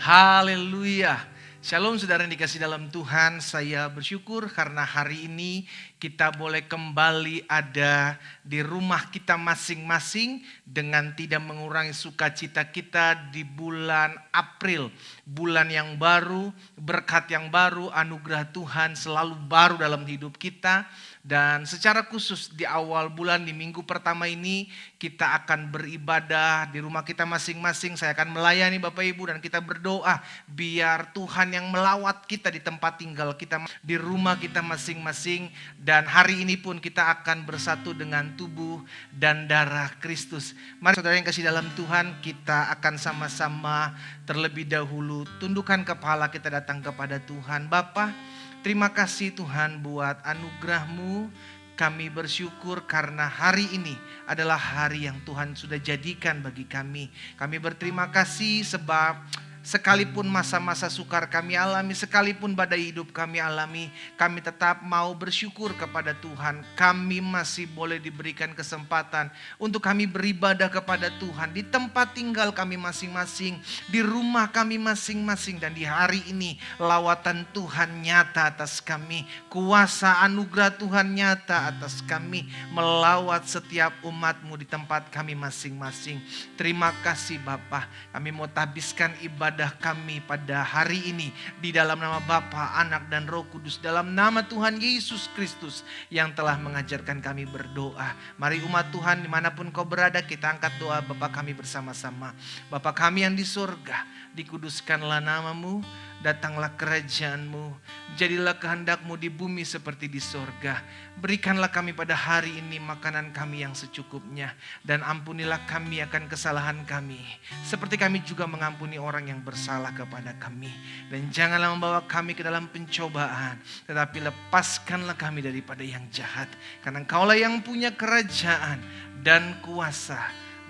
Haleluya. Shalom saudara yang dikasih dalam Tuhan. Saya bersyukur karena hari ini kita boleh kembali ada di rumah kita masing-masing dengan tidak mengurangi sukacita kita di bulan April. Bulan yang baru, berkat yang baru, anugerah Tuhan selalu baru dalam hidup kita. Dan secara khusus di awal bulan di minggu pertama ini kita akan beribadah di rumah kita masing-masing. Saya akan melayani Bapak Ibu dan kita berdoa biar Tuhan yang melawat kita di tempat tinggal kita, di rumah kita masing-masing. Dan hari ini pun kita akan bersatu dengan tubuh dan darah Kristus. Mari saudara yang kasih dalam Tuhan, kita akan sama-sama terlebih dahulu tundukkan kepala kita datang kepada Tuhan. Bapa, terima kasih Tuhan buat anugerah-Mu. Kami bersyukur karena hari ini adalah hari yang Tuhan sudah jadikan bagi kami. Kami berterima kasih sebab sekalipun masa-masa sukar kami alami, sekalipun badai hidup kami alami, kami tetap mau bersyukur kepada Tuhan. Kami masih boleh diberikan kesempatan untuk kami beribadah kepada Tuhan di tempat tinggal kami masing-masing, di rumah kami masing-masing. Dan di hari ini lawatan Tuhan nyata atas kami, kuasa anugerah Tuhan nyata atas kami, melawat setiap umat-Mu di tempat kami masing-masing. Terima kasih Bapa. Kami mau tabiskan ibadah kami pada hari ini di dalam nama Bapa, Anak dan Roh Kudus, dalam nama Tuhan Yesus Kristus yang telah mengajarkan kami berdoa. Mari umat Tuhan dimanapun kau berada, kita angkat doa Bapa kami bersama-sama. Bapa kami yang di surga, dikuduskanlah nama-Mu, datanglah kerajaan-Mu, jadilah kehendak-Mu di bumi seperti di surga. Berikanlah kami pada hari ini makanan kami yang secukupnya, dan ampunilah kami akan kesalahan kami, seperti kami juga mengampuni orang yang bersalah kepada kami. Dan janganlah membawa kami ke dalam pencobaan, tetapi lepaskanlah kami daripada yang jahat. Karena Engkaulah yang punya kerajaan dan kuasa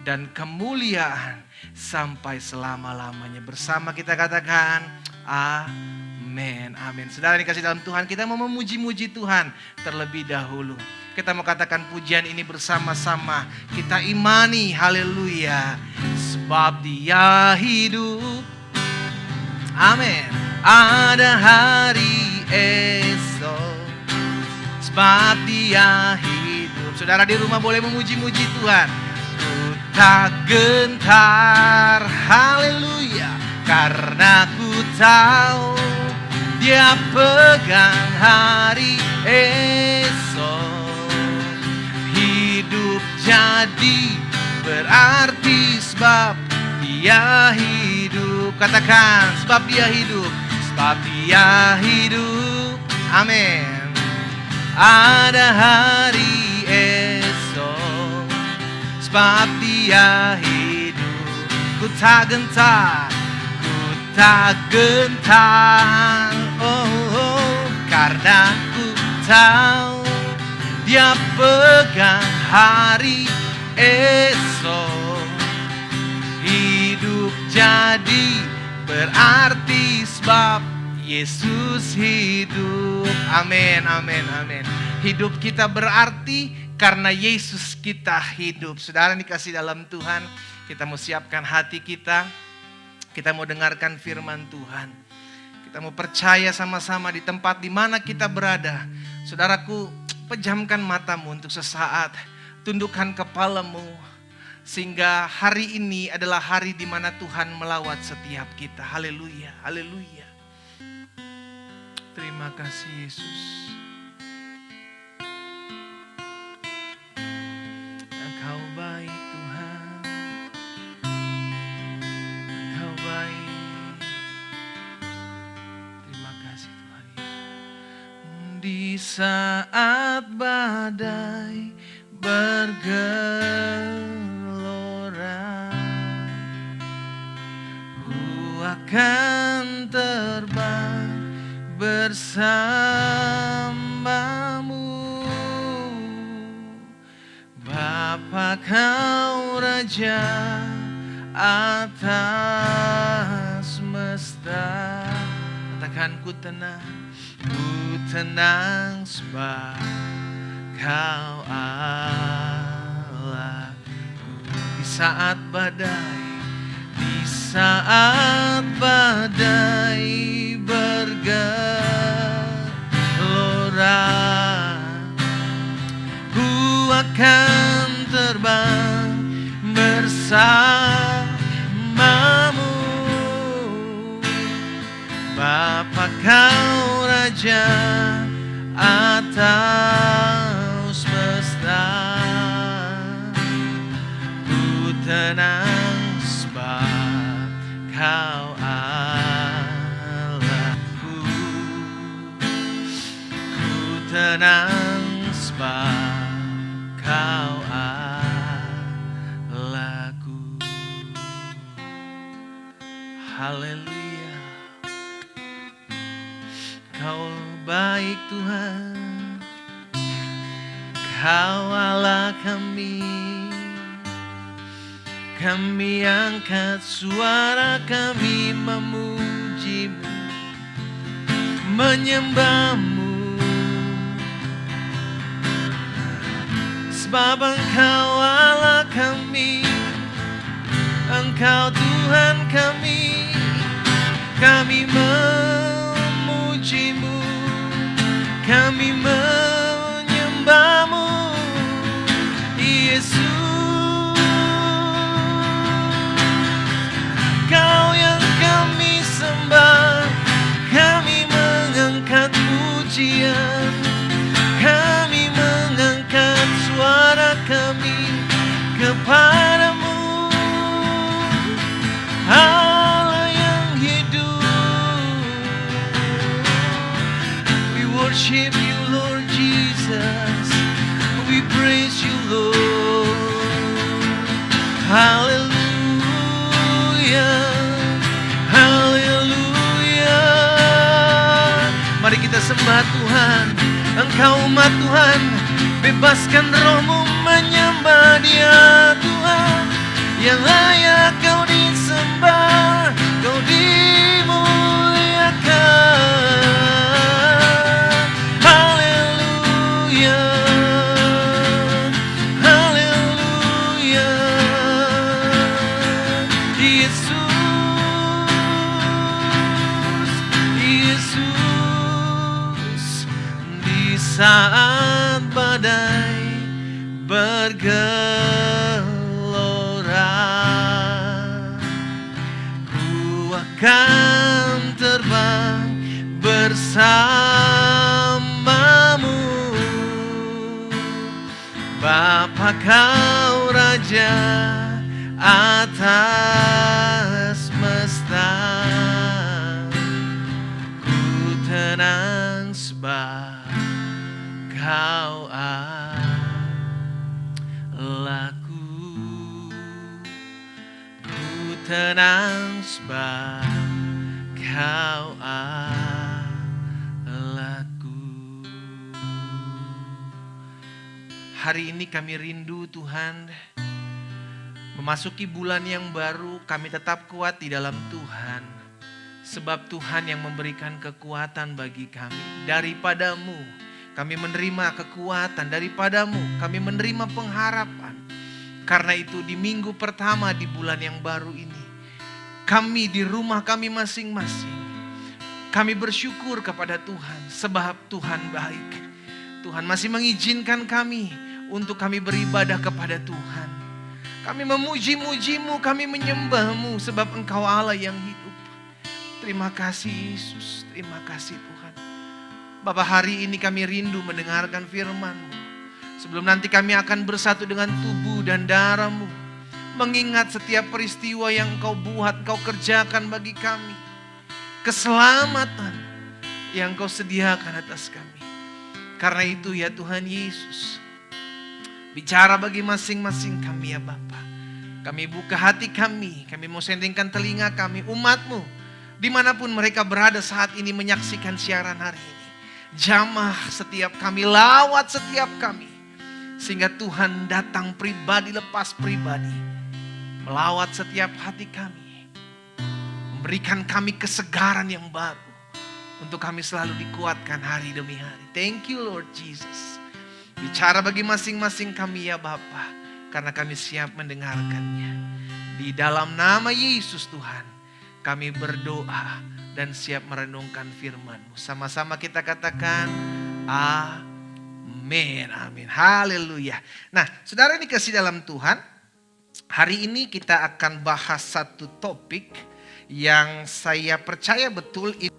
dan kemuliaan sampai selama-lamanya. Bersama kita katakan amin, amin. Saudara dikasih dalam Tuhan, kita mau memuji-muji Tuhan terlebih dahulu. Kita mau katakan pujian ini bersama-sama. Kita imani, haleluya. Sebab Dia hidup, amin. Ada hari esok, sebab Dia hidup. Saudara di rumah boleh memuji-muji Tuhan. Ku tak gentar, haleluya, karena ku tahu Dia pegang hari esok. Hidup jadi berarti sebab Dia hidup. Katakan, sebab Dia hidup, sebab Dia hidup, amin. Ada hari esok, sebab Dia hidup. Ku tak gentar, tak gentar, karena ku tahu Dia pegang hari esok. Hidup jadi berarti sebab Yesus hidup, amin, amin, amin. Hidup kita berarti karena Yesus kita hidup. Saudara dikasih dalam Tuhan, kita mau siapkan hati kita. Kita mau dengarkan firman Tuhan. Kita mau percaya sama-sama di tempat di mana kita berada. Saudaraku, pejamkan matamu untuk sesaat. Tundukkan kepalamu. Sehingga hari ini adalah hari di mana Tuhan melawat setiap kita. Haleluya, haleluya. Terima kasih Yesus. Engkau baik Tuhan. Terima kasih Tuhan Yesus. Di saat badai bergelora, ku akan terbang bersamamu. Bapa Kau Raja atas semesta. Katakan, ku tenang sebab Kau Allah. Di saat badai, di saat badai bergelora, ku akan terbang bersamamu. Bapa kau Raja atas semesta, ku tenang sebab kau Allahku. Ku tenang sebab kau Allahku. Haleluya. Kau baik Tuhan, Kau Allah kami. Kami angkat suara kami memuji-Mu, menyembah-Mu, sebab Engkau Allah kami, Engkau Tuhan kami. Kami memuji-Mu, kami menyembah-Mu, Yesus. Kau yang kami sembah, kami mengangkat pujian, kami mengangkat suara kami kepadamu, Allah yang hidup. We worship you Lord Jesus, we praise you Lord. Hallelujah. Haleluya. Mari kita sembah Tuhan. Engkau umat Tuhan, bebaskan rohmu menyembah Dia Tuhan, yang layak kau disembah, kau dimuliakan. Haleluya. Haleluya. Yesus, di saat badai bergelora, ku akan terbang bersamamu. Bapa kau Raja atas semesta, ku tenang sebab kau Allahku. Ku tenang sebab kau Allahku. Hari ini kami rindu Tuhan, memasuki bulan yang baru, kami tetap kuat di dalam Tuhan. Sebab Tuhan yang memberikan kekuatan bagi kami. Daripada-Mu kami menerima kekuatan, daripada-Mu kami menerima pengharapan. Karena itu di minggu pertama di bulan yang baru ini, kami di rumah kami masing-masing, kami bersyukur kepada Tuhan sebab Tuhan baik. Tuhan masih mengizinkan kami untuk kami beribadah kepada Tuhan. Kami memuji-muji-Mu, kami menyembah-Mu sebab Engkau Allah yang hidup. Terima kasih Yesus, terima kasih Tuhan. Bapa, hari ini kami rindu mendengarkan firman-Mu. Sebelum nanti kami akan bersatu dengan tubuh dan darah-Mu, mengingat setiap peristiwa yang Engkau buat, Engkau kerjakan bagi kami. Keselamatan yang Engkau sediakan atas kami. Karena itu ya Tuhan Yesus, bicara bagi masing-masing kami ya Bapa. Kami buka hati kami mau sendingkan telinga kami, umat-Mu, dimanapun mereka berada saat ini menyaksikan siaran hari ini. Jamah setiap kami, lawat setiap kami. Sehingga Tuhan datang pribadi lepas pribadi, melawat setiap hati kami, memberikan kami kesegaran yang baru, untuk kami selalu dikuatkan hari demi hari. Thank you Lord Jesus. Bicara bagi masing-masing kami ya Bapa. karena kami siap mendengarkannya. Di dalam nama Yesus Tuhan, kami berdoa dan siap merenungkan firman-Mu. Sama-sama kita katakan, amin, amin, haleluya. Nah, saudara yang dikasih dalam Tuhan, hari ini kita akan bahas satu topik yang saya percaya betul ini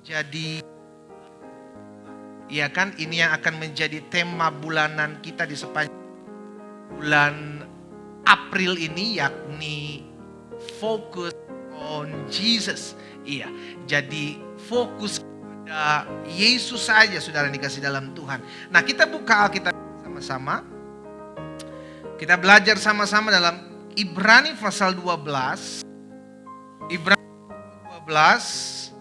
menjadi, ya kan, ini yang akan menjadi tema bulanan kita di sepanjang bulan April ini, yakni fokus on Jesus. Iya, jadi fokus pada Yesus saja, saudara yang dikasih dalam Tuhan. Nah, kita buka Alkitab sama-sama. Kita belajar sama-sama dalam Ibrani pasal 12. Ibrani 12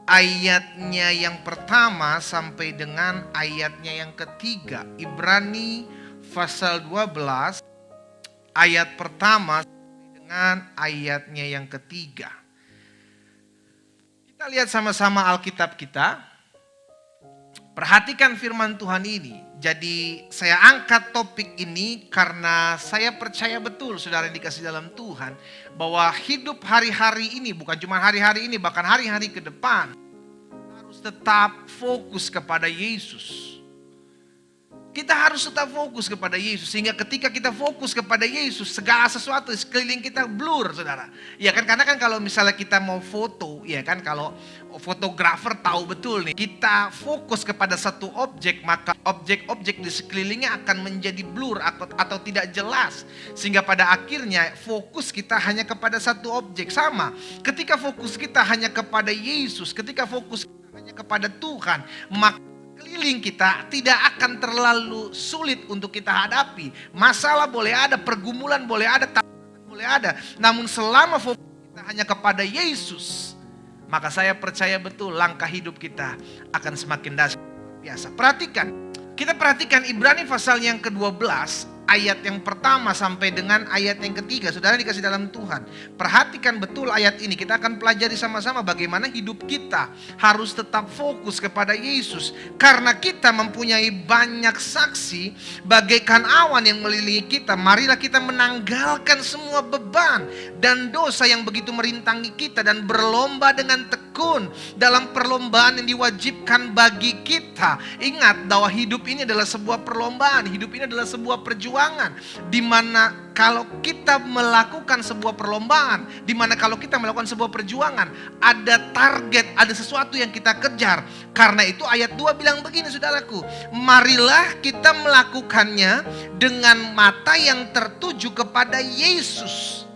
ayatnya yang pertama sampai dengan ayatnya yang ketiga. Ibrani pasal 12 ayat pertama sampai dengan ayatnya yang ketiga. Kita lihat sama-sama Alkitab kita. Perhatikan firman Tuhan ini. Jadi saya angkat topik ini karena saya percaya betul, saudara yang dikasih dalam Tuhan, bahwa hidup hari-hari ini, bukan cuma hari-hari ini, bahkan hari-hari ke depan, harus tetap fokus kepada Yesus. Kita harus tetap fokus kepada Yesus, sehingga ketika kita fokus kepada Yesus, segala sesuatu di sekeliling kita blur, saudara. Ya kan, karena kan kalau misalnya kita mau foto, ya kan, kalau fotografer tahu betul nih, kita fokus kepada satu objek, maka objek-objek di sekelilingnya akan menjadi blur atau tidak jelas. Sehingga pada akhirnya fokus kita hanya kepada satu objek. Sama, ketika fokus kita hanya kepada Yesus, ketika fokus kita hanya kepada Tuhan, maka keliling kita tidak akan terlalu sulit untuk kita hadapi. Masalah boleh ada, pergumulan boleh ada, tantangan boleh ada. Namun selama fokus kita hanya kepada Yesus, maka saya percaya betul langkah hidup kita akan semakin dahsyat biasa. Kita perhatikan Ibrani pasal yang ke-12 ayat yang pertama sampai dengan ayat yang ketiga. Saudara dikasih dalam Tuhan, perhatikan betul ayat ini. Kita akan pelajari sama-sama bagaimana hidup kita harus tetap fokus kepada Yesus. Karena kita mempunyai banyak saksi bagaikan awan yang melilingi kita. Marilah kita menanggalkan semua beban dan dosa yang begitu merintangi kita, dan berlomba dengan tekun dalam perlombaan yang diwajibkan bagi kita. Ingat bahwa hidup ini adalah sebuah perlombaan, hidup ini adalah sebuah perjuangan, di mana kalau kita melakukan sebuah perlombaan, di mana kalau kita melakukan sebuah perjuangan, ada target, ada sesuatu yang kita kejar. Karena itu ayat 2 bilang begini, saudaraku, marilah kita melakukannya dengan mata yang tertuju kepada Yesus.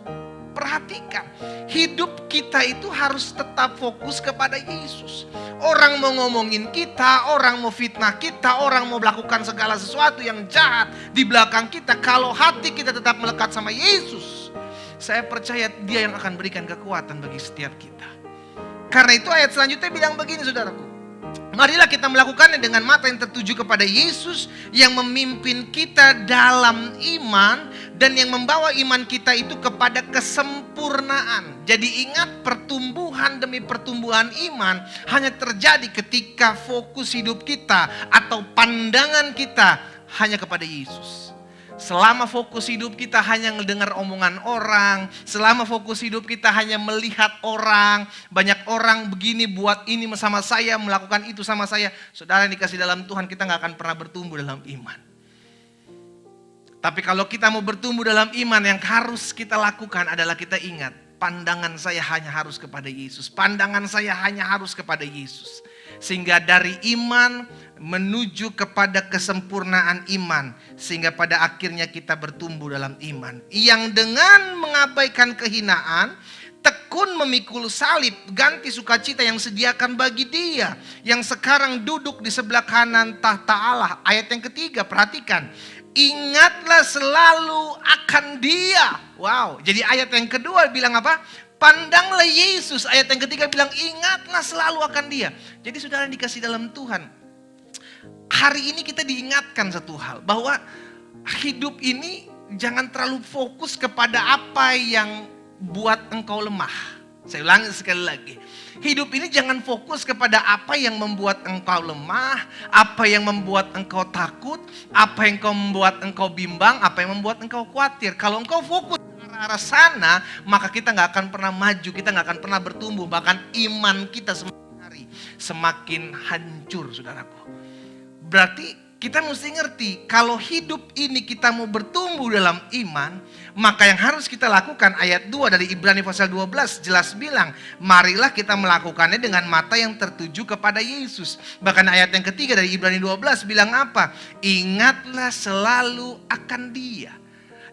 Perhatikan, hidup kita itu harus tetap fokus kepada Yesus. Orang mau ngomongin kita, orang mau fitnah kita, orang mau melakukan segala sesuatu yang jahat di belakang kita, kalau hati kita tetap melekat sama Yesus, saya percaya Dia yang akan berikan kekuatan bagi setiap kita. Karena itu ayat selanjutnya bilang begini, saudaraku, marilah kita melakukannya dengan mata yang tertuju kepada Yesus yang memimpin kita dalam iman dan yang membawa iman kita itu kepada kesempurnaan. Jadi ingat, pertumbuhan demi pertumbuhan iman hanya terjadi ketika fokus hidup kita atau pandangan kita hanya kepada Yesus. Selama fokus hidup kita hanya mendengar omongan orang, selama fokus hidup kita hanya melihat orang, banyak orang begini buat ini sama saya, melakukan itu sama saya, saudara yang dikasih dalam Tuhan, kita gak akan pernah bertumbuh dalam iman. Tapi kalau kita mau bertumbuh dalam iman, yang harus kita lakukan adalah kita ingat, pandangan saya hanya harus kepada Yesus. Pandangan saya hanya harus kepada Yesus. Sehingga dari iman menuju kepada kesempurnaan iman. Sehingga pada akhirnya kita bertumbuh dalam iman. Yang dengan mengabaikan kehinaan, tekun memikul salib, ganti sukacita yang sediakan bagi Dia yang sekarang duduk di sebelah kanan tahta Allah. Ayat yang ketiga, perhatikan. Ingatlah selalu akan Dia. Wow, jadi ayat yang kedua bilang apa? Pandanglah Yesus. Ayat yang ketiga bilang ingatlah selalu akan Dia. Jadi saudara yang dikasih dalam Tuhan, hari ini kita diingatkan satu hal, bahwa hidup ini jangan terlalu fokus kepada apa yang buat engkau lemah. Saya ulangi sekali lagi. Hidup ini jangan fokus kepada apa yang membuat engkau lemah, apa yang membuat engkau takut, apa yang membuat engkau bimbang, apa yang membuat engkau khawatir. Kalau engkau fokus ke arah sana, maka kita nggak akan pernah maju, kita nggak akan pernah bertumbuh. Bahkan iman kita semakin hari semakin hancur, saudaraku. Berarti kita mesti ngerti, kalau hidup ini kita mau bertumbuh dalam iman, maka yang harus kita lakukan, ayat 2 dari Ibrani pasal 12 jelas bilang, marilah kita melakukannya dengan mata yang tertuju kepada Yesus. Bahkan ayat yang ketiga dari Ibrani 12 bilang apa? Ingatlah selalu akan Dia.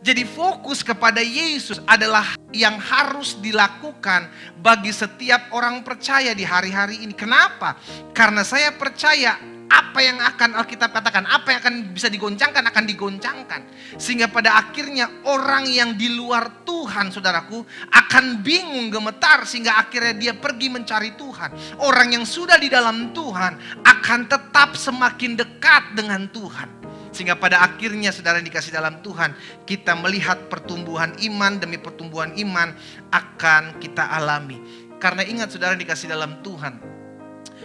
Jadi fokus kepada Yesus adalah yang harus dilakukan bagi setiap orang percaya di hari-hari ini. Kenapa? Karena saya percaya apa yang akan Alkitab katakan, apa yang akan bisa digoncangkan, akan digoncangkan. Sehingga pada akhirnya orang yang di luar Tuhan, saudaraku, akan bingung, gemetar, sehingga akhirnya dia pergi mencari Tuhan. Orang yang sudah di dalam Tuhan akan tetap semakin dekat dengan Tuhan. Sehingga pada akhirnya saudara yang dikasih dalam Tuhan, kita melihat pertumbuhan iman demi pertumbuhan iman akan kita alami. Karena ingat saudara yang dikasih dalam Tuhan,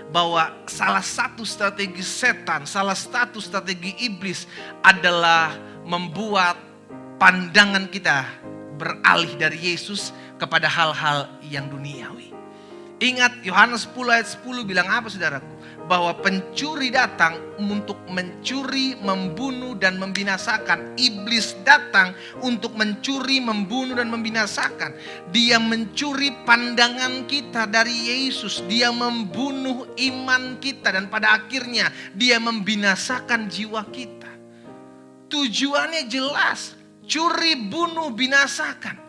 bahwa salah satu strategi setan, salah satu strategi iblis adalah membuat pandangan kita beralih dari Yesus kepada hal-hal yang duniawi. Ingat Yohanes 10 ayat 10 bilang apa saudaraku? Bahwa pencuri datang untuk mencuri, membunuh, dan membinasakan. Iblis datang untuk mencuri, membunuh, dan membinasakan. Dia mencuri pandangan kita dari Yesus. Dia membunuh iman kita. Dan pada akhirnya dia membinasakan jiwa kita. Tujuannya jelas. Curi, bunuh, binasakan.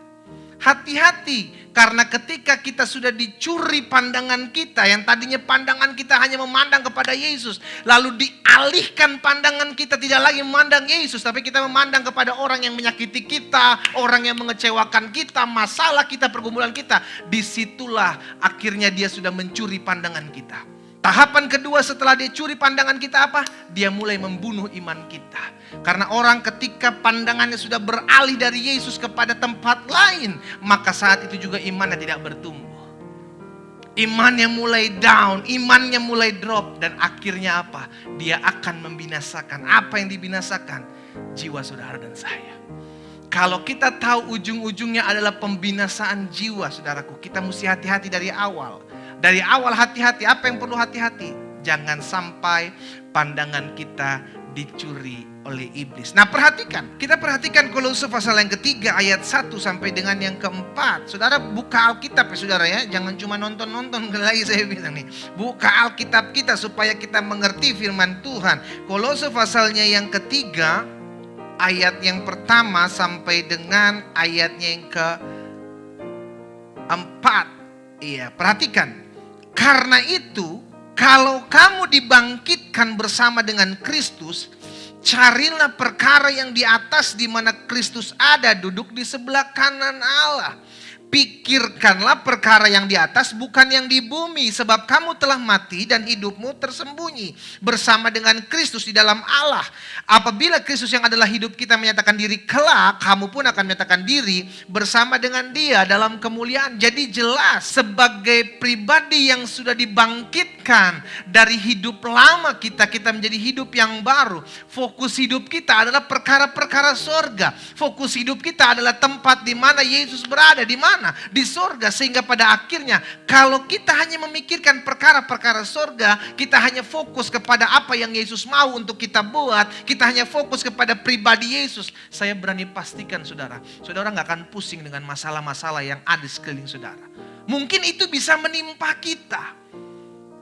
Hati-hati, karena ketika kita sudah dicuri pandangan kita, yang tadinya pandangan kita hanya memandang kepada Yesus, lalu dialihkan pandangan kita tidak lagi memandang Yesus, tapi kita memandang kepada orang yang menyakiti kita, orang yang mengecewakan kita, masalah kita, pergumulan kita. Disitulah akhirnya dia sudah mencuri pandangan kita. Tahapan kedua setelah dia curi pandangan kita apa? Dia mulai membunuh iman kita. Karena orang ketika pandangannya sudah beralih dari Yesus kepada tempat lain, maka saat itu juga imannya tidak bertumbuh. Imannya mulai down, imannya mulai drop. Dan akhirnya apa? Dia akan membinasakan. Apa yang dibinasakan? Jiwa saudara dan saya. Kalau kita tahu ujung-ujungnya adalah pembinasaan jiwa saudaraku, kita mesti hati-hati dari awal. Dari awal hati-hati, apa yang perlu hati-hati? Jangan sampai pandangan kita dicuri oleh iblis. Nah perhatikan, kita perhatikan Kolose pasal yang ketiga ayat 1 sampai dengan yang keempat. Saudara buka Alkitab ya saudara ya, jangan cuma nonton-nonton lagi saya bilang nih. Buka Alkitab kita supaya kita mengerti firman Tuhan. Kolose pasalnya yang ketiga, ayat yang pertama sampai dengan ayatnya yang keempat. Iya, perhatikan. Karena itu, kalau kamu dibangkitkan bersama dengan Kristus, carilah perkara yang di atas di mana Kristus ada duduk di sebelah kanan Allah. Pikirkanlah perkara yang di atas bukan yang di bumi, sebab kamu telah mati dan hidupmu tersembunyi bersama dengan Kristus di dalam Allah. Apabila Kristus yang adalah hidup kita menyatakan diri kelak, kamu pun akan menyatakan diri bersama dengan Dia dalam kemuliaan. Jadi jelas sebagai pribadi yang sudah dibangkitkan dari hidup lama kita menjadi hidup yang baru. Fokus hidup kita adalah perkara-perkara sorga. Fokus hidup kita adalah tempat di mana Yesus berada, di mana? Di sorga. Sehingga pada akhirnya kalau kita hanya memikirkan perkara-perkara sorga, kita hanya fokus kepada apa yang Yesus mau untuk kita buat, kita hanya fokus kepada pribadi Yesus, saya berani pastikan saudara gak akan pusing dengan masalah-masalah yang ada di sekeliling saudara. Mungkin itu bisa menimpa kita.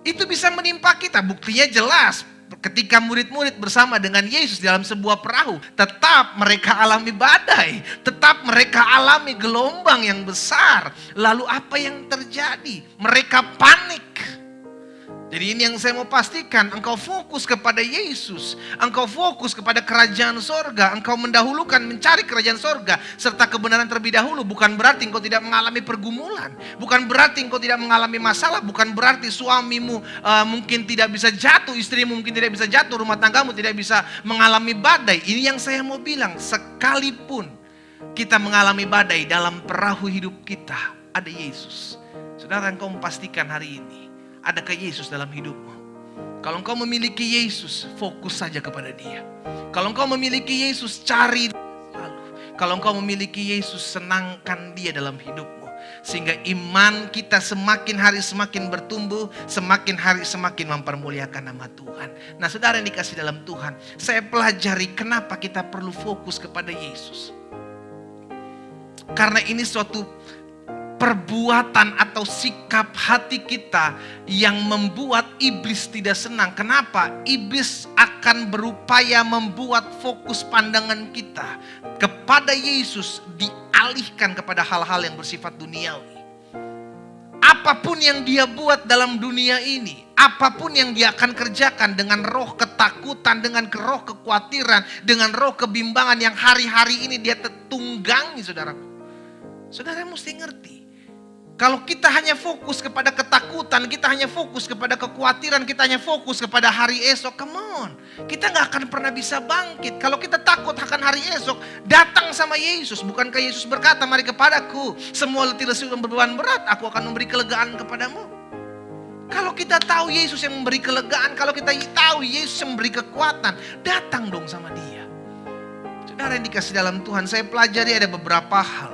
Itu bisa menimpa kita. Buktinya jelas. Ketika murid-murid bersama dengan Yesus dalam sebuah perahu, tetap mereka alami badai, tetap mereka alami gelombang yang besar. Lalu apa yang terjadi? Mereka panik. Jadi ini yang saya mau pastikan, engkau fokus kepada Yesus, engkau fokus kepada kerajaan sorga, engkau mendahulukan mencari kerajaan sorga serta kebenaran terlebih dahulu. Bukan berarti engkau tidak mengalami pergumulan, bukan berarti engkau tidak mengalami masalah, bukan berarti suamimu mungkin tidak bisa jatuh, istrimu mungkin tidak bisa jatuh, rumah tanggamu tidak bisa mengalami badai. Ini yang saya mau bilang, sekalipun kita mengalami badai dalam perahu hidup kita, ada Yesus. Saudara, engkau memastikan hari ini, adakah Yesus dalam hidupmu? Kalau engkau memiliki Yesus, fokus saja kepada Dia. Kalau engkau memiliki Yesus, cari Dia selalu. Kalau engkau memiliki Yesus, senangkan Dia dalam hidupmu. Sehingga iman kita semakin hari semakin bertumbuh, semakin hari semakin mempermuliakan nama Tuhan. Nah, saudara yang dikasih dalam Tuhan, saya pelajari kenapa kita perlu fokus kepada Yesus. Karena ini suatu perbuatan atau sikap hati kita yang membuat iblis tidak senang. Kenapa? Iblis akan berupaya membuat fokus pandangan kita kepada Yesus dialihkan kepada hal-hal yang bersifat duniawi. Apapun yang dia buat dalam dunia ini, apapun yang dia akan kerjakan dengan roh ketakutan, dengan roh kekhawatiran, dengan roh kebimbangan yang hari-hari ini dia tunggangi, saudaraku. Saudara mesti ngerti. Kalau kita hanya fokus kepada ketakutan, kita hanya fokus kepada kekhawatiran, kita hanya fokus kepada hari esok, come on. Kita gak akan pernah bisa bangkit. Kalau kita takut akan hari esok, datang sama Yesus. Bukankah Yesus berkata, mari kepadaku, semua letih lesu dan beban berat, aku akan memberi kelegaan kepadamu. Kalau kita tahu Yesus yang memberi kelegaan, kalau kita tahu Yesus yang memberi kekuatan, datang dong sama Dia. Saudara yang dikasih dalam Tuhan, saya pelajari ada beberapa hal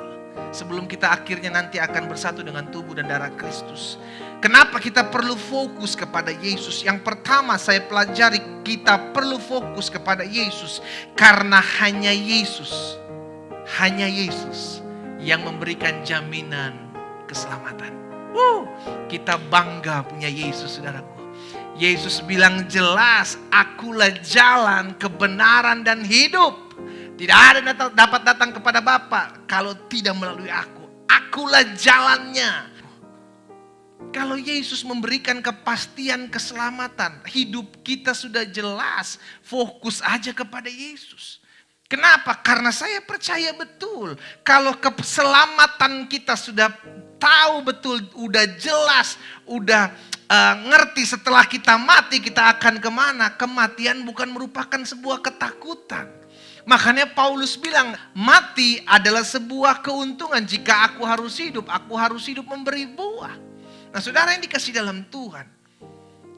sebelum kita akhirnya nanti akan bersatu dengan tubuh dan darah Kristus. Kenapa kita perlu fokus kepada Yesus? Yang pertama saya pelajari, kita perlu fokus kepada Yesus karena hanya Yesus yang memberikan jaminan keselamatan. Kita bangga punya Yesus, saudaraku. Yesus bilang jelas, akulah jalan, kebenaran dan hidup. Tidak ada yang dapat datang kepada Bapa kalau tidak melalui aku. Akulah jalannya. Kalau Yesus memberikan kepastian keselamatan, hidup kita sudah jelas. Fokus aja kepada Yesus. Kenapa? Karena saya percaya betul. Kalau keselamatan kita sudah tahu betul, udah jelas, udah ngerti setelah kita mati kita akan kemana. Kematian bukan merupakan sebuah ketakutan. Makanya Paulus bilang, mati adalah sebuah keuntungan. Jika aku harus hidup memberi buah. Nah, saudara yang dikasih dalam Tuhan,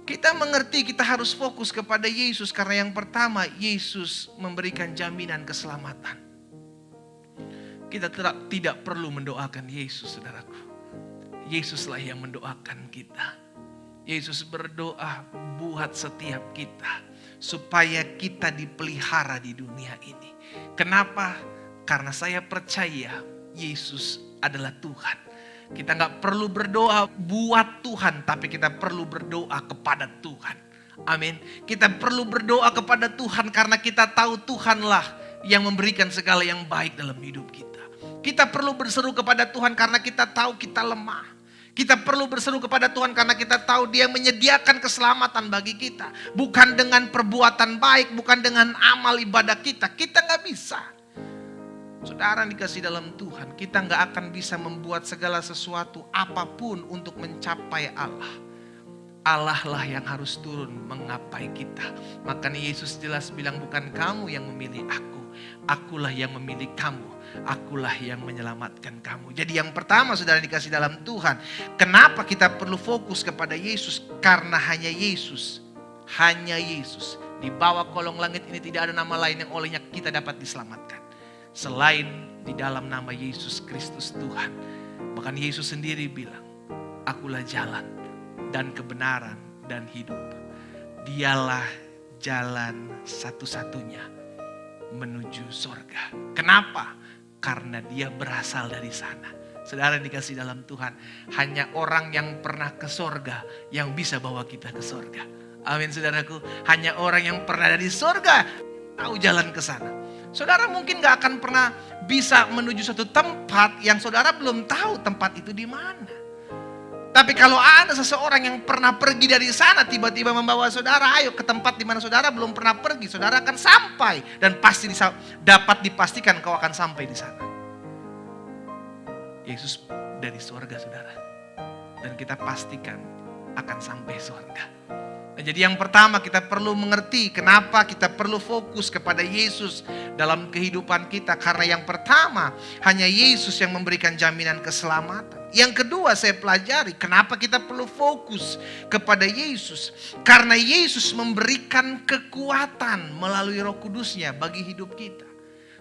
kita mengerti kita harus fokus kepada Yesus. Karena yang pertama, Yesus memberikan jaminan keselamatan. Kita tidak perlu mendoakan Yesus, saudaraku. Yesuslah yang mendoakan kita. Yesus berdoa buat setiap kita. Supaya kita dipelihara di dunia ini. Kenapa? Karena saya percaya Yesus adalah Tuhan. Kita gak perlu berdoa buat Tuhan, tapi kita perlu berdoa kepada Tuhan. Amin. Kita perlu berdoa kepada Tuhan karena kita tahu Tuhanlah yang memberikan segala yang baik dalam hidup kita. Kita perlu berseru kepada Tuhan karena kita tahu kita lemah. Kita perlu berseru kepada Tuhan karena kita tahu Dia menyediakan keselamatan bagi kita. Bukan dengan perbuatan baik, bukan dengan amal ibadah kita. Kita gak bisa. Saudara dikasih dalam Tuhan, kita gak akan bisa membuat segala sesuatu apapun untuk mencapai Allah. Allah lah yang harus turun menggapai kita. Makanya Yesus jelas bilang, bukan kamu yang memilih aku. Akulah yang memilih kamu. Akulah yang menyelamatkan kamu. Jadi yang pertama saudara dikasih dalam Tuhan, kenapa kita perlu fokus kepada Yesus? Karena hanya Yesus. Di bawah kolong langit ini tidak ada nama lain yang olehnya kita dapat diselamatkan. Selain di dalam nama Yesus Kristus Tuhan. Bahkan Yesus sendiri bilang, akulah jalan dan kebenaran dan hidup. Dialah jalan satu-satunya menuju sorga. Kenapa? Karena Dia berasal dari sana. Saudara dikasih dalam Tuhan, hanya orang yang pernah ke sorga yang bisa bawa kita ke sorga. Amin saudaraku. Hanya orang yang pernah dari sorga tahu jalan ke sana. Saudara mungkin gak akan pernah bisa menuju suatu tempat yang saudara belum tahu tempat itu di mana. Tapi kalau ada seseorang yang pernah pergi dari sana, tiba-tiba membawa saudara, ayo ke tempat di mana saudara belum pernah pergi, saudara akan sampai. Dan pasti dapat dipastikan kau akan sampai di sana. Yesus dari surga, saudara. Dan kita pastikan akan sampai surga. Nah, jadi yang pertama kita perlu mengerti kenapa kita perlu fokus kepada Yesus dalam kehidupan kita. Karena yang pertama, hanya Yesus yang memberikan jaminan keselamatan. Yang kedua saya pelajari, kenapa kita perlu fokus kepada Yesus. Karena Yesus memberikan kekuatan melalui Roh Kudus-Nya bagi hidup kita.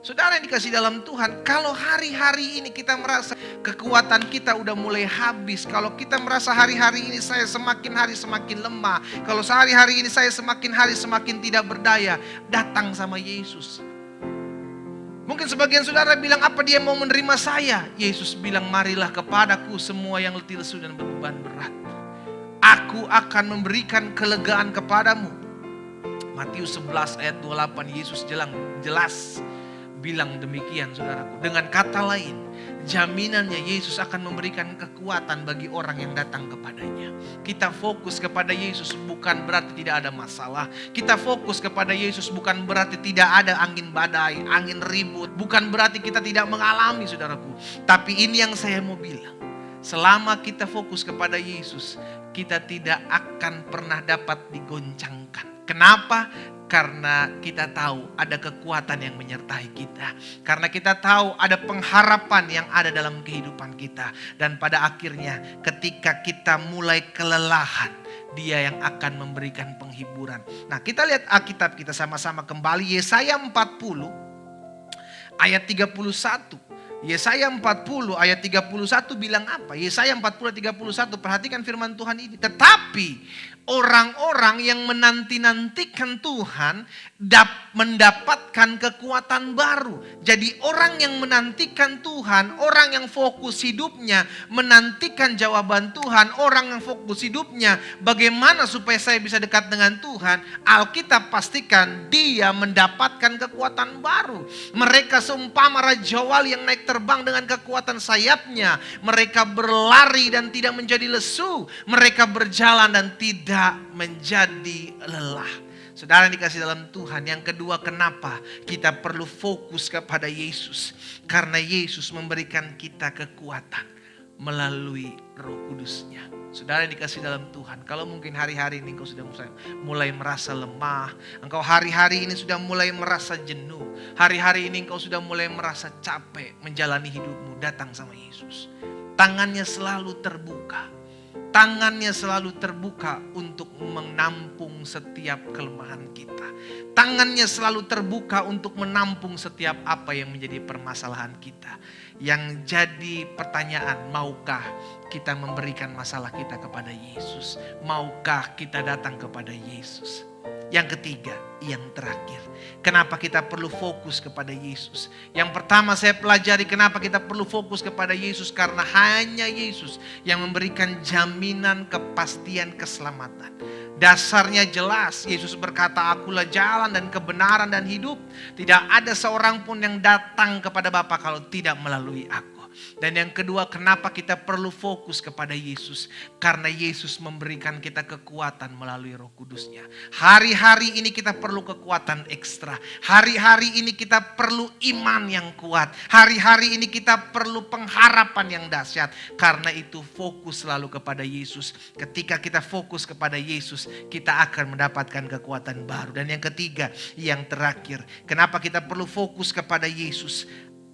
Saudara yang dikasih dalam Tuhan, kalau hari-hari ini kita merasa kekuatan kita udah mulai habis. Kalau kita merasa hari-hari ini saya semakin hari semakin lemah. Kalau sehari-hari ini saya semakin hari semakin tidak berdaya. Datang sama Yesus. Mungkin sebagian saudara bilang, apa dia mau menerima saya? Yesus bilang, marilah kepadaku semua yang letih lesu dan berbeban berat. Aku akan memberikan kelegaan kepadamu. Matius 11 ayat 28, Yesus jelas bilang demikian saudaraku. Dengan kata lain, jaminannya Yesus akan memberikan kekuatan bagi orang yang datang kepadanya. Kita fokus kepada Yesus bukan berarti tidak ada masalah. Kita fokus kepada Yesus bukan berarti tidak ada angin badai, angin ribut. Bukan berarti kita tidak mengalami saudaraku. Tapi ini yang saya mau bilang. Selama kita fokus kepada Yesus, kita tidak akan pernah dapat digoncangkan. Kenapa? Karena kita tahu ada kekuatan yang menyertai kita. Karena kita tahu ada pengharapan yang ada dalam kehidupan kita. Dan pada akhirnya ketika kita mulai kelelahan, Dia yang akan memberikan penghiburan. Nah, kita lihat Alkitab kita sama-sama kembali. Yesaya 40 ayat 31. Yesaya 40 ayat 31 bilang apa? Yesaya 40 ayat 31, perhatikan firman Tuhan ini. Tetapi orang-orang yang menanti-nantikan Tuhan mendapatkan kekuatan baru. Jadi orang yang menantikan Tuhan, orang yang fokus hidupnya menantikan jawaban Tuhan, orang yang fokus hidupnya bagaimana supaya saya bisa dekat dengan Tuhan, Alkitab pastikan dia mendapatkan kekuatan baru. Mereka seumpama rajawali yang naik terbang dengan kekuatan sayapnya. Mereka berlari dan tidak menjadi lesu. Mereka berjalan dan tidak menjadi lelah. Saudara yang dikasih dalam Tuhan, yang kedua kenapa kita perlu fokus kepada Yesus? Karena Yesus memberikan kita kekuatan melalui Roh Kudus-Nya. Saudara yang dikasih dalam Tuhan, kalau mungkin hari-hari ini engkau sudah mulai merasa lemah, engkau hari-hari ini sudah mulai merasa jenuh, hari-hari ini engkau sudah mulai merasa capek menjalani hidupmu, datang sama Yesus. Tangannya selalu terbuka. Tangannya selalu terbuka untuk menampung setiap kelemahan kita. Tangannya selalu terbuka untuk menampung setiap apa yang menjadi permasalahan kita. Yang jadi pertanyaan, maukah kita memberikan masalah kita kepada Yesus? Maukah kita datang kepada Yesus? Yang ketiga, yang terakhir. Kenapa kita perlu fokus kepada Yesus? Yang pertama saya pelajari kenapa kita perlu fokus kepada Yesus. Karena hanya Yesus yang memberikan jaminan kepastian keselamatan. Dasarnya jelas, Yesus berkata, akulah jalan dan kebenaran dan hidup. Tidak ada seorang pun yang datang kepada Bapa kalau tidak melalui aku. Dan yang kedua, kenapa kita perlu fokus kepada Yesus? Karena Yesus memberikan kita kekuatan melalui Roh Kudus-Nya. Hari-hari ini kita perlu kekuatan ekstra. Hari-hari ini kita perlu iman yang kuat. Hari-hari ini kita perlu pengharapan yang dahsyat. Karena itu fokus selalu kepada Yesus. Ketika kita fokus kepada Yesus, kita akan mendapatkan kekuatan baru. Dan yang ketiga, yang terakhir, kenapa kita perlu fokus kepada Yesus?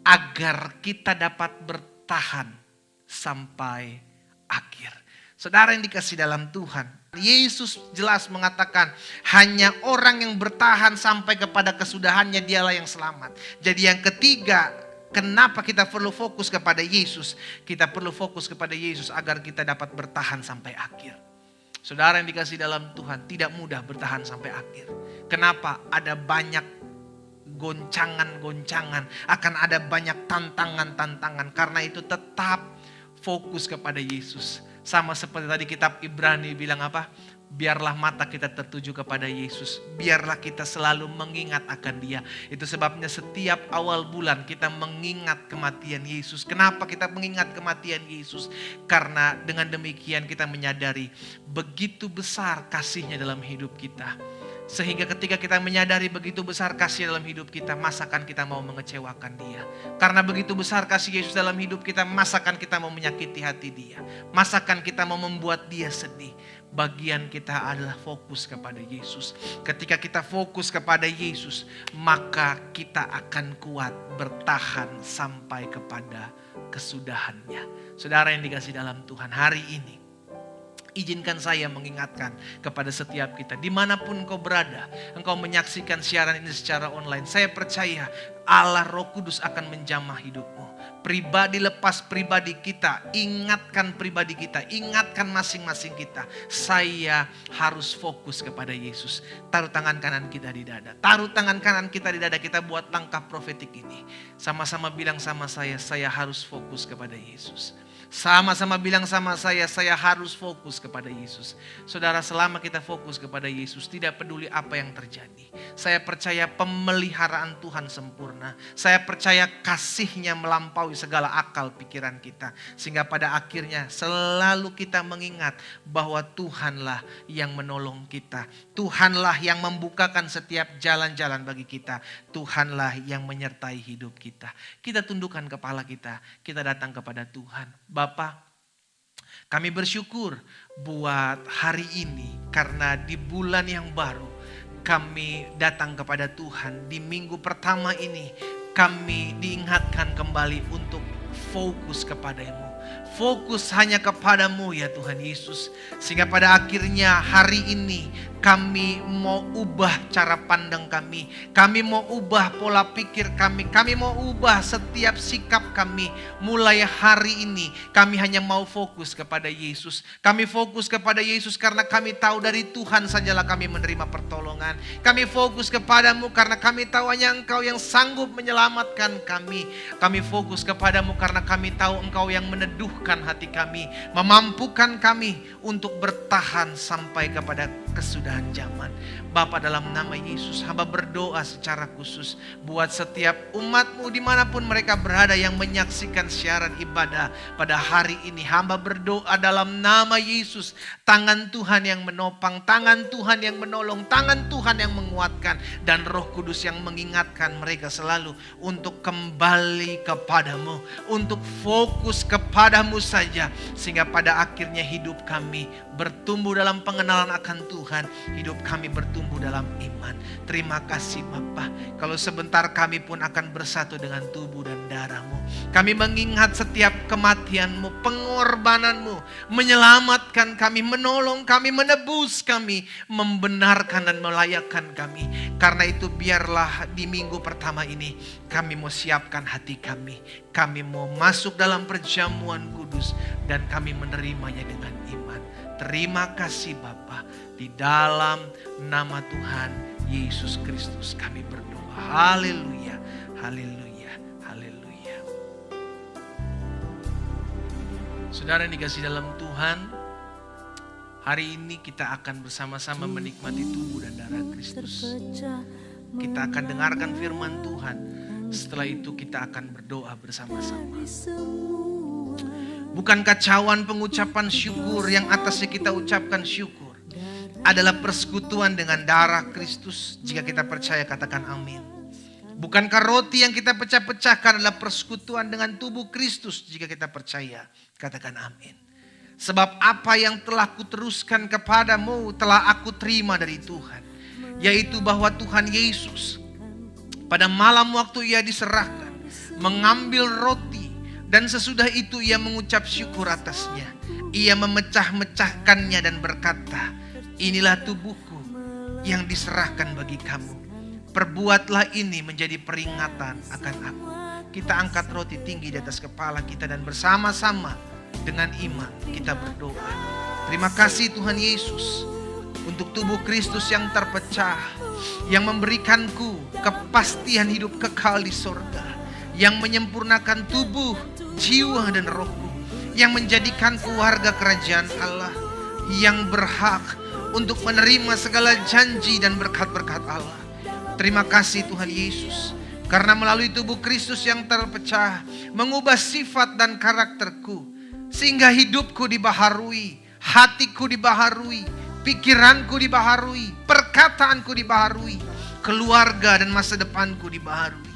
Agar kita dapat bertahan sampai akhir. Saudara yang dikasih dalam Tuhan, Yesus jelas mengatakan hanya orang yang bertahan sampai kepada kesudahannya dialah yang selamat. Jadi yang ketiga, kenapa kita perlu fokus kepada Yesus? Kita perlu fokus kepada Yesus agar kita dapat bertahan sampai akhir. Saudara yang dikasih dalam Tuhan, tidak mudah bertahan sampai akhir. Kenapa? Ada banyak goncangan-goncangan, akan ada banyak tantangan-tantangan. Karena itu tetap fokus kepada Yesus. Sama seperti tadi kitab Ibrani bilang apa? Biarlah mata kita tertuju kepada Yesus. Biarlah kita selalu mengingat akan Dia. Itu sebabnya setiap awal bulan kita mengingat kematian Yesus. Kenapa kita mengingat kematian Yesus? Karena dengan demikian kita menyadari begitu besar kasih-Nya dalam hidup kita. Sehingga ketika kita menyadari begitu besar kasih dalam hidup kita, masakan kita mau mengecewakan Dia. Karena begitu besar kasih Yesus dalam hidup kita, masakan kita mau menyakiti hati Dia. Masakan kita mau membuat Dia sedih. bagian kita adalah fokus kepada Yesus. Ketika kita fokus kepada Yesus, maka kita akan kuat bertahan sampai kepada kesudahannya. Saudara yang dikasihi dalam Tuhan, hari ini izinkan saya mengingatkan kepada setiap kita, dimanapun engkau berada, engkau menyaksikan siaran ini secara online. Saya percaya Allah Roh Kudus akan menjamah hidupmu. Pribadi lepas pribadi kita, ingatkan pribadi kita, ingatkan masing-masing kita. Saya harus fokus kepada Yesus. Taruh tangan kanan kita di dada. Taruh tangan kanan kita di dada, kita buat langkah profetik ini. Sama-sama bilang sama saya harus fokus kepada Yesus. Sama-sama bilang sama saya harus fokus kepada Yesus. Saudara, selama kita fokus kepada Yesus, tidak peduli apa yang terjadi. Saya percaya pemeliharaan Tuhan sempurna. Saya percaya kasih-Nya melampaui segala akal pikiran kita. Sehingga pada akhirnya selalu kita mengingat bahwa Tuhanlah yang menolong kita. Tuhanlah yang membukakan setiap jalan-jalan bagi kita. Tuhanlah yang menyertai hidup kita. Kita tundukkan kepala kita datang kepada Tuhan. Bapa, kami bersyukur buat hari ini karena di bulan yang baru kami datang kepada Tuhan. Di minggu pertama ini kami diingatkan kembali untuk fokus kepadamu. Fokus hanya kepadamu ya Tuhan Yesus. Sehingga pada akhirnya hari ini kami mau ubah cara pandang kami. Kami mau ubah pola pikir kami. Kami mau ubah setiap sikap kami. Mulai hari ini kami hanya mau fokus kepada Yesus. Kami fokus kepada Yesus karena kami tahu dari Tuhan sajalah kami menerima pertolongan. Kami fokus kepadamu karena kami tahu hanya Engkau yang sanggup menyelamatkan kami. Kami fokus kepadamu karena kami tahu Engkau yang meneduhkan hati kami. Memampukan kami untuk bertahan sampai kepada kesudahan zaman. Bapa, dalam nama Yesus, hamba berdoa secara khusus buat setiap umat-Mu dimanapun mereka berada yang menyaksikan siaran ibadah pada hari ini. Hamba berdoa dalam nama Yesus, tangan Tuhan yang menopang, tangan Tuhan yang menolong, tangan Tuhan yang menguatkan, dan Roh Kudus yang mengingatkan mereka selalu untuk kembali kepadamu, untuk fokus kepadamu saja, sehingga pada akhirnya hidup kami bertumbuh dalam pengenalan akan Tuhan, hidup kami bertumbuh dalam iman. Terima kasih Bapa. Kalau sebentar kami pun akan bersatu dengan tubuh dan darah-Mu. Kami mengingat setiap kematian-Mu, pengorbanan-Mu, menyelamatkan kami, menolong kami, menebus kami, membenarkan dan melayakkan kami. Karena itu biarlah di minggu pertama ini kami mau siapkan hati kami. Kami mau masuk dalam perjamuan kudus dan kami menerimanya dengan iman. Terima kasih Bapa. Di dalam nama Tuhan Yesus Kristus kami berdoa. Haleluya, haleluya, haleluya. Saudara yang dikasihi dalam Tuhan, hari ini kita akan bersama-sama menikmati tubuh dan darah Kristus. Kita akan dengarkan firman Tuhan. Setelah itu kita akan berdoa bersama-sama. Bukankah cawan pengucapan syukur yang atasnya kita ucapkan syukur adalah persekutuan dengan darah Kristus? Jika kita percaya katakan amin. Bukankah roti yang kita pecah-pecahkan adalah persekutuan dengan tubuh Kristus? Jika kita percaya katakan amin. Sebab apa yang telah kuteruskan kepadamu telah aku terima dari Tuhan, yaitu bahwa Tuhan Yesus pada malam waktu Ia diserahkan mengambil roti, dan sesudah itu Ia mengucap syukur atasnya. Ia memecah-mecahkannya dan berkata, inilah tubuhku yang diserahkan bagi kamu. Perbuatlah ini menjadi peringatan akan aku. Kita angkat roti tinggi di atas kepala kita dan bersama-sama dengan iman kita berdoa. Terima kasih Tuhan Yesus untuk tubuh Kristus yang terpecah, yang memberikanku kepastian hidup kekal di sorga, yang menyempurnakan tubuh, jiwa dan rohku, yang menjadikanku warga kerajaan Allah, yang berhak untuk menerima segala janji dan berkat-berkat Allah. Terima kasih Tuhan Yesus, karena melalui tubuh Kristus yang terpecah, mengubah sifat dan karakterku, sehingga hidupku dibaharui, hatiku dibaharui, pikiranku dibaharui, perkataanku dibaharui, keluarga dan masa depanku dibaharui.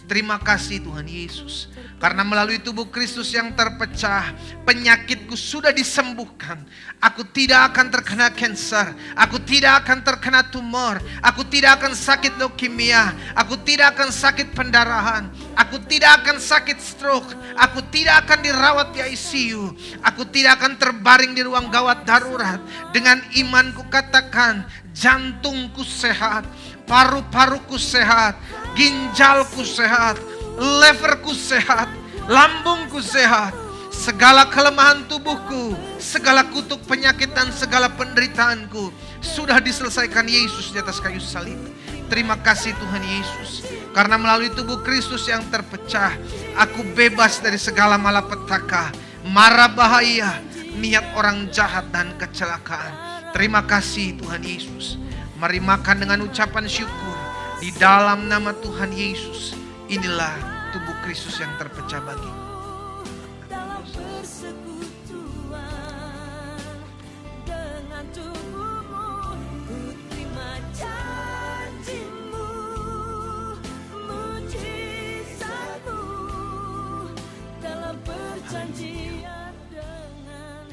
Terima kasih Tuhan Yesus. Karena melalui tubuh Kristus yang terpecah, penyakitku sudah disembuhkan. Aku tidak akan terkena kanker. Aku tidak akan terkena tumor. Aku tidak akan sakit leukemia. Aku tidak akan sakit pendarahan. Aku tidak akan sakit stroke. Aku tidak akan dirawat di ICU. Aku tidak akan terbaring di ruang gawat darurat. Dengan imanku katakan, jantungku sehat, paru-paruku sehat, ginjalku sehat, leverku sehat, lambungku sehat. Segala kelemahan tubuhku, segala kutuk penyakit dan segala penderitaanku sudah diselesaikan Yesus di atas kayu salib. Terima kasih Tuhan Yesus. Karena melalui tubuh Kristus yang terpecah, aku bebas dari segala malapetaka, mara bahaya, niat orang jahat dan kecelakaan. Terima kasih Tuhan Yesus. Mari makan dengan ucapan syukur. Di dalam nama Tuhan Yesus, inilah tubuh Kristus yang terpecah bagiku. Dalam persekutuan dengan tubuhmu, ku terima janjimu, mujizatmu. Dalam perjanjian dengan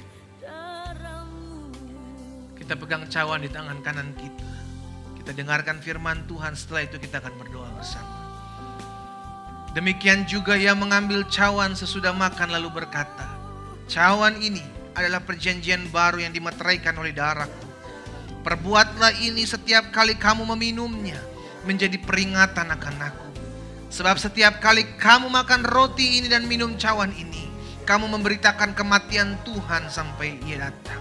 darahmu. Kita pegang cawan di tangan kanan kita. Kita dengarkan firman Tuhan, setelah itu kita akan berdoa bersama. Demikian juga ia mengambil cawan sesudah makan lalu berkata, cawan ini adalah perjanjian baru yang dimeteraikan oleh darahku. Perbuatlah ini setiap kali kamu meminumnya, menjadi peringatan akan aku. Sebab setiap kali kamu makan roti ini dan minum cawan ini, kamu memberitakan kematian Tuhan sampai ia datang.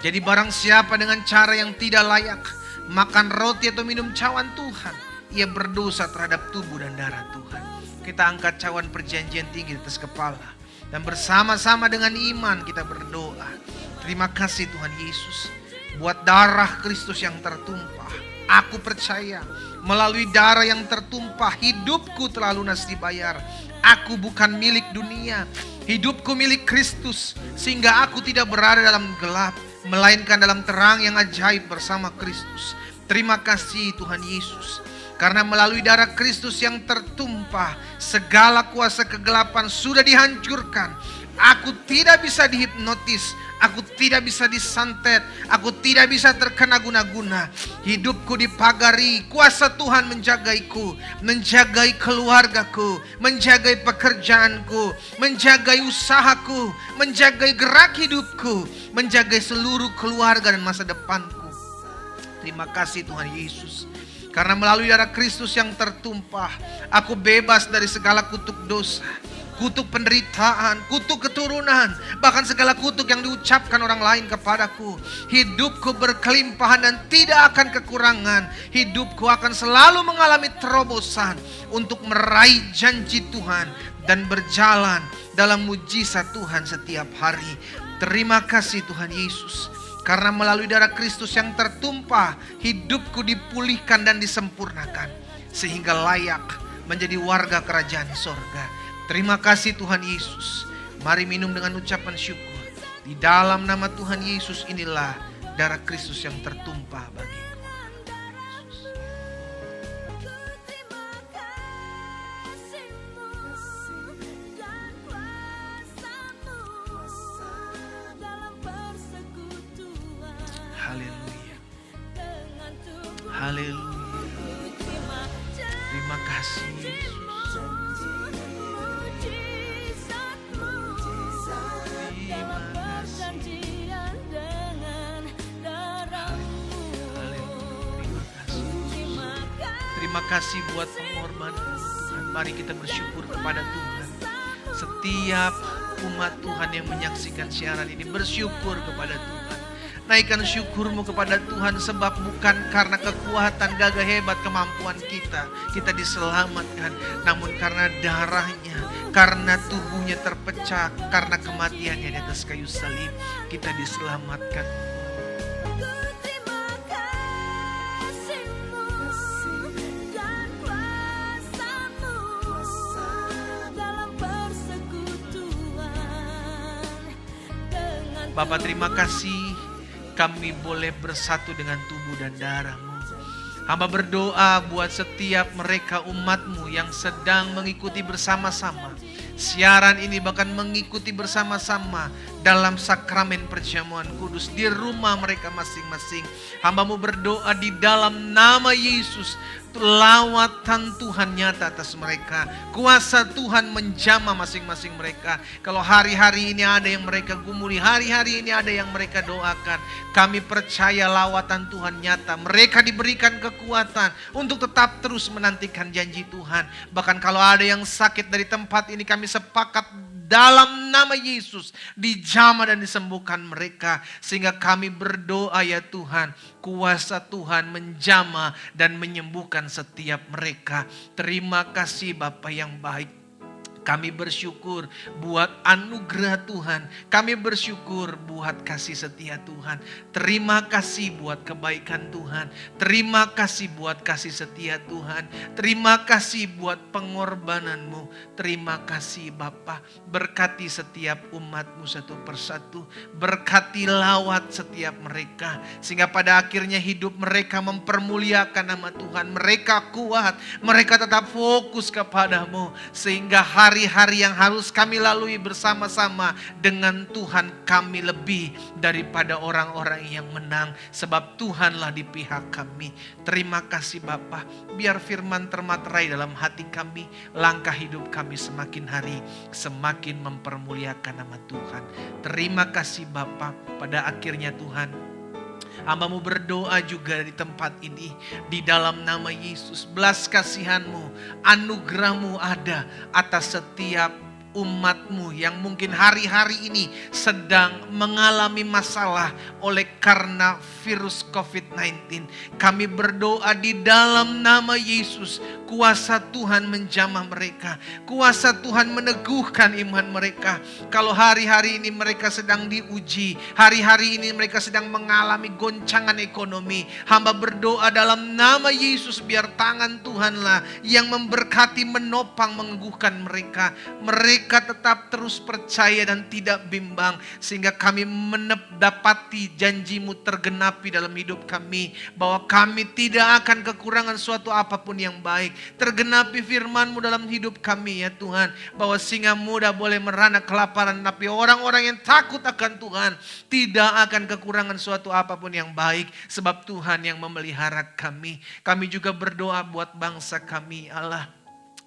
Jadi barang siapa dengan cara yang tidak layak makan roti atau minum cawan Tuhan, ia berdosa terhadap tubuh dan darah Tuhan. Kita angkat cawan perjanjian tinggi di atas kepala, dan bersama-sama dengan iman kita berdoa. Terima kasih Tuhan Yesus, buat darah Kristus yang tertumpah. Aku percaya melalui darah yang tertumpah, hidupku telah lunas dibayar. Aku bukan milik dunia, hidupku milik Kristus, sehingga aku tidak berada dalam gelap, melainkan dalam terang yang ajaib bersama Kristus. Terima kasih Tuhan Yesus. Karena melalui darah Kristus yang tertumpah, segala kuasa kegelapan sudah dihancurkan. Aku tidak bisa dihipnotis, aku tidak bisa disantet, aku tidak bisa terkena guna-guna. Hidupku dipagari, kuasa Tuhan menjagaiku, menjagai keluargaku, menjagai pekerjaanku, menjagai usahaku, menjagai gerak hidupku, menjagai seluruh keluarga dan masa depanku. Terima kasih Tuhan Yesus. Karena melalui darah Kristus yang tertumpah, aku bebas dari segala kutuk dosa, kutuk penderitaan, kutuk keturunan, bahkan segala kutuk yang diucapkan orang lain kepadaku. Hidupku berkelimpahan dan tidak akan kekurangan. Hidupku akan selalu mengalami terobosan untuk meraih janji Tuhan dan berjalan dalam mujizat Tuhan setiap hari. Terima kasih Tuhan Yesus. Karena melalui darah Kristus yang tertumpah, hidupku dipulihkan dan disempurnakan, sehingga layak menjadi warga kerajaan sorga. Terima kasih Tuhan Yesus. Mari minum dengan ucapan syukur. Di dalam nama Tuhan Yesus inilah darah Kristus yang tertumpah bagiku. Haleluya. Haleluya. Terima kasih Yesus. Terima kasih buat pengorbanan Tuhan. Mari kita bersyukur kepada Tuhan. Setiap umat Tuhan yang menyaksikan siaran ini bersyukur kepada Tuhan. Naikkan syukurmu kepada Tuhan, sebab bukan karena kekuatan, gagah hebat, kemampuan kita diselamatkan, namun karena darahnya, karena tubuhnya terpecah, karena kematiannya di atas kayu salib, kita diselamatkan. Bapa, terima kasih kami boleh bersatu dengan tubuh dan darah-Mu. Hamba berdoa buat setiap mereka umat-Mu yang sedang mengikuti bersama-sama siaran ini, bahkan mengikuti bersama-sama dalam sakramen perjamuan kudus di rumah mereka masing-masing. Hamba-Mu berdoa di dalam nama Yesus, lawatan Tuhan nyata atas mereka. Kuasa Tuhan menjamah masing-masing mereka. Kalau hari-hari ini ada yang mereka gumuli, hari-hari ini ada yang mereka doakan, kami percaya lawatan Tuhan nyata. Mereka diberikan kekuatan untuk tetap terus menantikan janji Tuhan. Bahkan kalau ada yang sakit dari tempat ini, kami sepakat dalam nama Yesus dijamah dan disembuhkan mereka. Sehingga kami berdoa ya Tuhan, kuasa Tuhan menjamah dan menyembuhkan setiap mereka. Terima kasih Bapa yang baik. Kami bersyukur buat anugerah Tuhan. Kami bersyukur buat kasih setia Tuhan. Terima kasih buat kebaikan Tuhan. Terima kasih buat kasih setia Tuhan. Terima kasih buat pengorbanan-Mu. Terima kasih Bapa. Berkati setiap umat-Mu satu persatu. Berkati lawat setiap mereka. Sehingga pada akhirnya hidup mereka mempermuliakan nama Tuhan. Mereka kuat. Mereka tetap fokus kepadamu. Sehingga hari-hari yang harus kami lalui bersama-sama dengan Tuhan, kami lebih daripada orang-orang yang menang. Sebab Tuhanlah di pihak kami. Terima kasih Bapa. Biar firman termaterai dalam hati kami. Langkah hidup kami semakin hari semakin mempermuliakan nama Tuhan. Terima kasih Bapa. Pada akhirnya Tuhan, hamba-Mu berdoa juga di tempat ini. Di dalam nama Yesus, belas kasihan-Mu, anugerah-Mu ada atas setiap umat-Mu yang mungkin hari-hari ini sedang mengalami masalah oleh karena virus COVID-19. Kami berdoa di dalam nama Yesus, kuasa Tuhan menjamah mereka. Kuasa Tuhan meneguhkan iman mereka. Kalau hari-hari ini mereka sedang diuji, hari-hari ini mereka sedang mengalami goncangan ekonomi, hamba berdoa dalam nama Yesus, biar tangan Tuhanlah yang memberkati, menopang, meneguhkan mereka. Mereka tetap terus percaya dan tidak bimbang. Sehingga kami mendapati janji-Mu tergenapi dalam hidup kami. Bahwa kami tidak akan kekurangan suatu apapun yang baik. Tergenapi firman-Mu dalam hidup kami ya Tuhan. Bahwa singa muda boleh merana kelaparan, tapi orang-orang yang takut akan Tuhan tidak akan kekurangan suatu apapun yang baik. Sebab Tuhan yang memelihara kami. Kami juga berdoa buat bangsa kami Allah.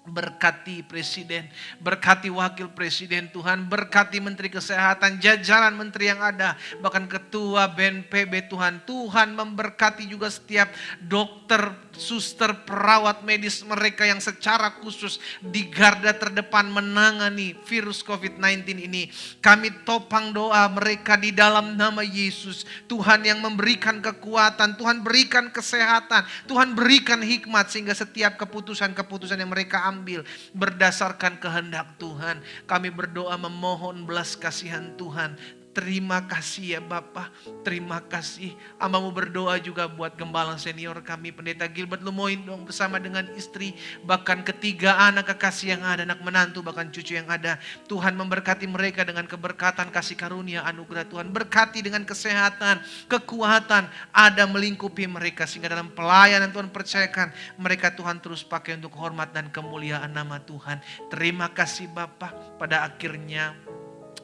Berkati presiden, berkati wakil presiden Tuhan, berkati menteri kesehatan, jajaran menteri yang ada, bahkan ketua BNPB Tuhan. Tuhan memberkati juga setiap dokter, suster, perawat medis mereka yang secara khusus di garda terdepan menangani virus COVID-19 ini. Kami topang doa mereka di dalam nama Yesus. Tuhan yang memberikan kekuatan, Tuhan berikan kesehatan, Tuhan berikan hikmat sehingga setiap keputusan-keputusan yang mereka ambil berdasarkan kehendak Tuhan. Kami berdoa memohon belas kasihan Tuhan. Terima kasih ya Bapa. Terima kasih. Hamba-Mu berdoa juga buat gembala senior kami, Pendeta Gilbert Lumoin dong, bersama dengan istri, bahkan ketiga anak kekasih yang ada, anak menantu, bahkan cucu yang ada. Tuhan memberkati mereka dengan keberkatan, kasih karunia, anugerah Tuhan. Berkati dengan kesehatan, kekuatan ada melingkupi mereka, sehingga dalam pelayanan Tuhan percayakan mereka Tuhan terus pakai untuk hormat dan kemuliaan nama Tuhan. Terima kasih Bapa. Pada akhirnya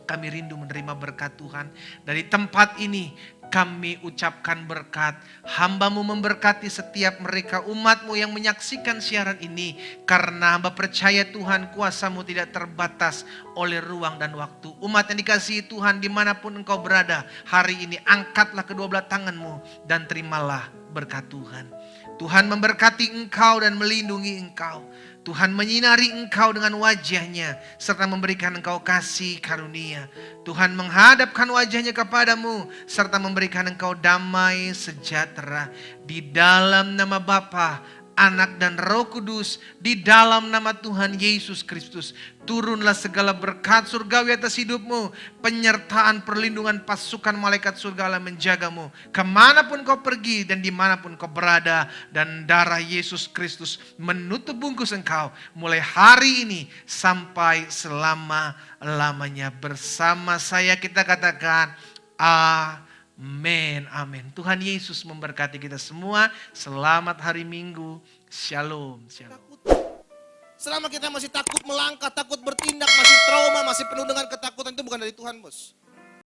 kami rindu menerima berkat Tuhan. Dari tempat ini kami ucapkan berkat. Hamba-Mu memberkati setiap mereka, umat-Mu yang menyaksikan siaran ini. Karena hamba percaya Tuhan, kuasa-Mu tidak terbatas oleh ruang dan waktu. Umat yang dikasihi Tuhan dimanapun engkau berada hari ini, angkatlah kedua belah tangan-Mu dan terimalah berkat Tuhan. Tuhan memberkati engkau dan melindungi engkau. Tuhan menyinari engkau dengan wajah-Nya serta memberikan engkau kasih karunia. Tuhan menghadapkan wajah-Nya kepadamu serta memberikan engkau damai sejahtera. Di dalam nama Bapa, Anak dan Roh Kudus, di dalam nama Tuhan Yesus Kristus, turunlah segala berkat surgawi atas hidupmu. Penyertaan, perlindungan pasukan malaikat surga Allah menjagamu kemanapun kau pergi dan dimanapun kau berada. Dan darah Yesus Kristus menutup bungkus engkau mulai hari ini sampai selama-lamanya. Bersama saya kita katakan Amin, amin. Tuhan Yesus memberkati kita semua. Selamat hari Minggu. Shalom, shalom. Takut. Selama kita masih takut melangkah, takut bertindak, masih trauma, masih penuh dengan ketakutan, itu bukan dari Tuhan, bos.